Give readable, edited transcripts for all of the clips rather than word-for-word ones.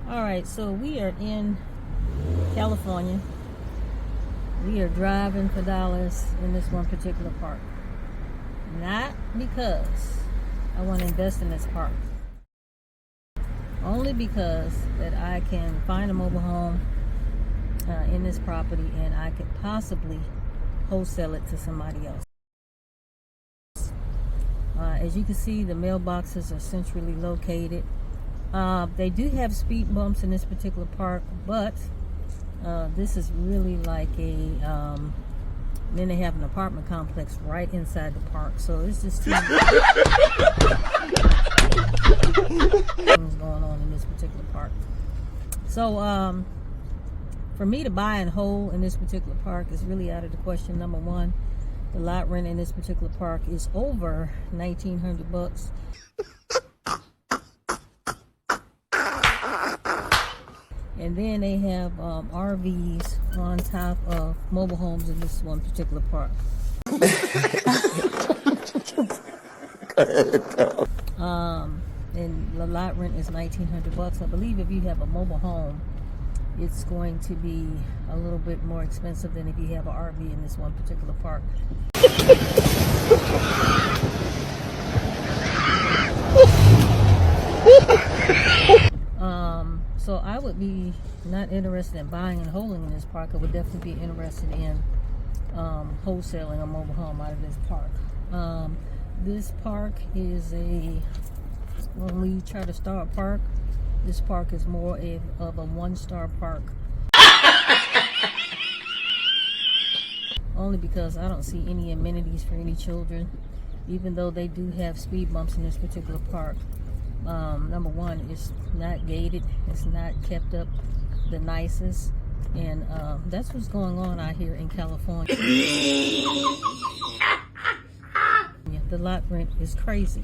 Alright, so we are in California. We are driving for dollars in this one particular park. Not because I want to invest in this park. Only because that I can find a mobile home in this property and I could possibly wholesale it to somebody else. As you can see, the mailboxes are centrally located. They do have speed bumps in this particular park, but this is really like a then they have an apartment complex right inside the park, so it's just things going on in this particular park. So for me to buy and hold in this particular park is really out of the question. Number one, the lot rent in this particular park is over $1,900. And then they have RVs on top of mobile homes in this one particular park. And the lot rent is $1,900. I believe if you have a mobile home, it's going to be a little bit more expensive than if you have an RV in this one particular park. So I would be not interested in buying and holding in this park. I would definitely be interested in wholesaling a mobile home out of this park. This park is when we try to start a park, this park is more of a one-star park. Only because I don't see any amenities for any children, even though they do have speed bumps in this particular park. Number one, it's not gated, it's not kept up the nicest, and that's what's going on out here in California. The lot rent is crazy.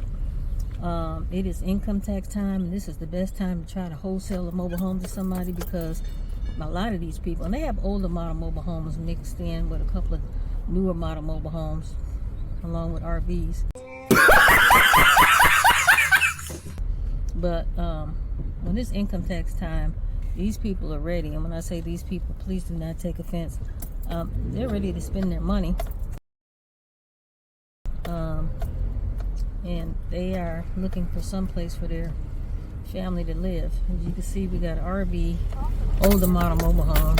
It is income tax time, and this is the best time to try to wholesale a mobile home to somebody, because a lot of these people, and they have older model mobile homes mixed in with a couple of newer model mobile homes along with RVs. But when it's income tax time, these people are ready. And when I say these people, please do not take offense. They're ready to spend their money. And they are looking for some place for their family to live. As you can see, we got an RV, older model mobile home.